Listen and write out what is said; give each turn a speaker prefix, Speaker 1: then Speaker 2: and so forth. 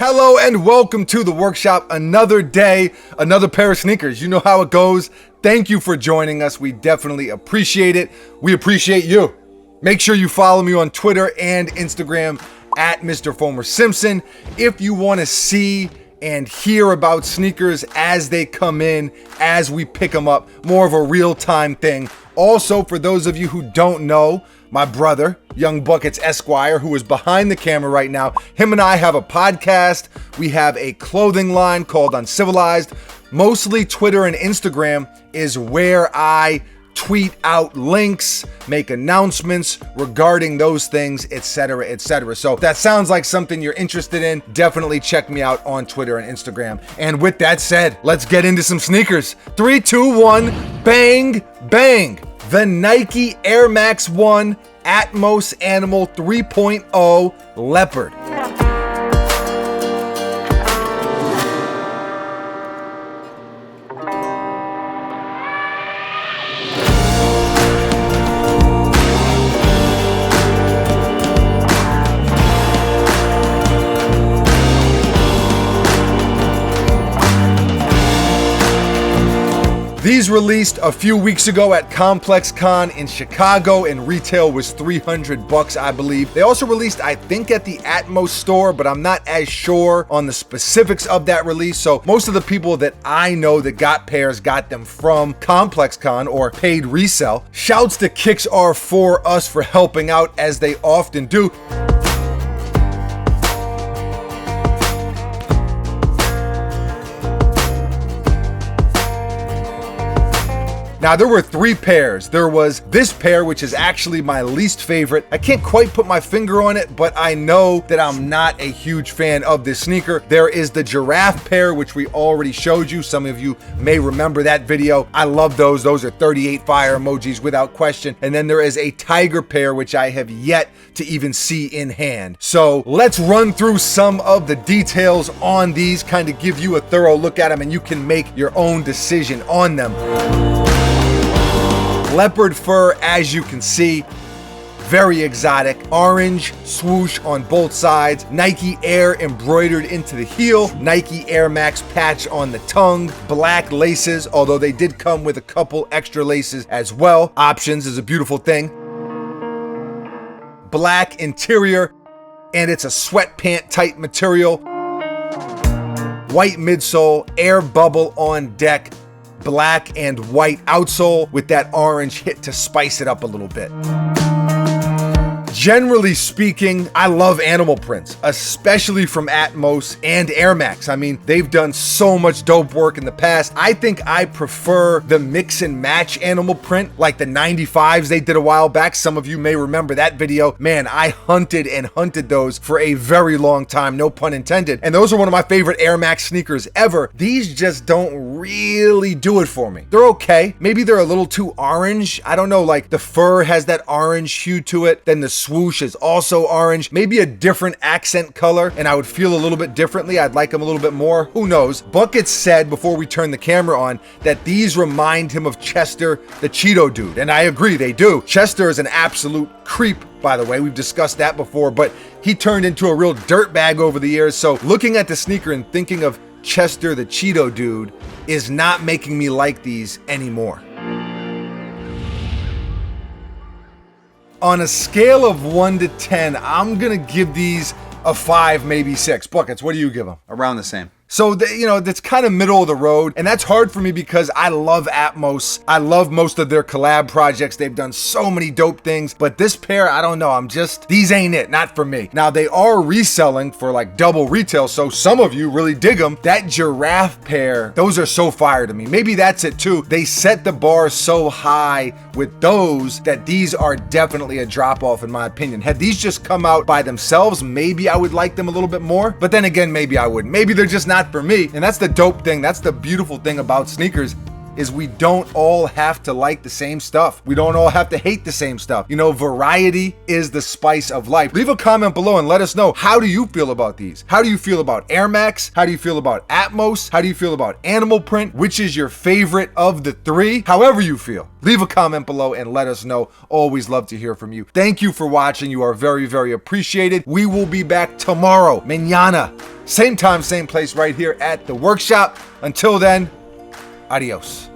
Speaker 1: Hello and welcome to the workshop. Another day, another pair of sneakers. You know how it goes. Thank you for joining us. We definitely appreciate it. We appreciate you. Make sure you follow me on Twitter and Instagram at Mr. Fomer Simpson if you want to see and hear about sneakers as they come in, as we pick them up, more of a real-time thing. Also, for those of you who don't know, my brother, Young Buckets Esquire, who is behind the camera right now, him and I have a podcast. We have a clothing line called Uncivilized. Mostly Twitter and Instagram is where I tweet out links, make announcements regarding those things, etc., etc. So if that sounds like something you're interested in, definitely check me out on Twitter and Instagram. And with that said, let's get into some sneakers. 3, 2, 1, bang, bang. The Nike Air Max 1 Atmos Animal 3.0 Leopard. These released a few weeks ago at Complex Con in Chicago, and retail was $300, I believe. They also released, I think, at the Atmos store, but I'm not as sure on the specifics of that release. So most of the people that I know that got pairs got them from Complex Con or paid resell. Shouts to Kicks are for us for helping out, as they often do. Now, there were 3 pairs. There was this pair, which is actually my least favorite. I can't quite put my finger on it, but I know that I'm not a huge fan of this sneaker. There is the giraffe pair, which we already showed you. Some of you may remember that video. I love those. Those are 38 fire emojis without question. And then there is a tiger pair, which I have yet to even see in hand. So let's run through some of the details on these, kind of give you a thorough look at them, and you can make your own decision on them. Leopard fur, as you can see, very exotic. Orange swoosh on both sides. Nike Air embroidered into the heel. Nike Air Max patch on the tongue. Black laces, although they did come with a couple extra laces as well. Options is a beautiful thing. Black interior, and it's a sweatpant type material. White midsole, air bubble on deck. Black and white outsole with that orange hit to spice it up a little bit. Generally speaking, I love animal prints, especially from Atmos and Air Max. I mean, they've done so much dope work in the past. I think I prefer the mix and match animal print, like the 95s they did a while back. Some of you may remember that video. Man, I hunted and hunted those for a very long time, no pun intended. And those are one of my favorite Air Max sneakers ever. These just don't really do it for me. They're okay. Maybe they're a little too orange. I don't know, like the fur has that orange hue to it. Then the swoosh is also orange, maybe a different accent color, and I would feel a little bit differently. I'd like them a little bit more. Who knows? Buckets said before we turned the camera on that these remind him of Chester, the Cheeto dude, and I agree, they do. Chester is an absolute creep, by the way. We've discussed that before, but he turned into a real dirtbag over the years. So looking at the sneaker and thinking of Chester, the Cheeto dude, is not making me like these anymore. On a scale of 1 to 10, I'm gonna give these a 5, maybe 6. Buckets, what do you give them?
Speaker 2: Around the same.
Speaker 1: So, that's kind of middle of the road, and that's hard for me because I love Atmos. I love most of their collab projects. They've done so many dope things, but this pair, I don't know. These ain't it, not for me. Now, they are reselling for like double retail, so some of you really dig them. That giraffe pair, those are so fire to me. Maybe that's it too. They set the bar so high with those that these are definitely a drop off in my opinion. Had these just come out by themselves, maybe I would like them a little bit more, but then again, maybe I wouldn't. Maybe they're just not for me, and that's the dope thing. That's the beautiful thing about sneakers. is we don't all have to like the same stuff. We don't all have to hate the same stuff. You know, variety is the spice of life. Leave a comment below and let us know, how do you feel about these? How do you feel about Air Max? How do you feel about Atmos? How do you feel about Animal Print? Which is your favorite of the three? However you feel, leave a comment below and let us know. Always love to hear from you. Thank you for watching. You are very, very appreciated. We will be back tomorrow, mañana. Same time, same place, right here at the workshop. Until then, adios.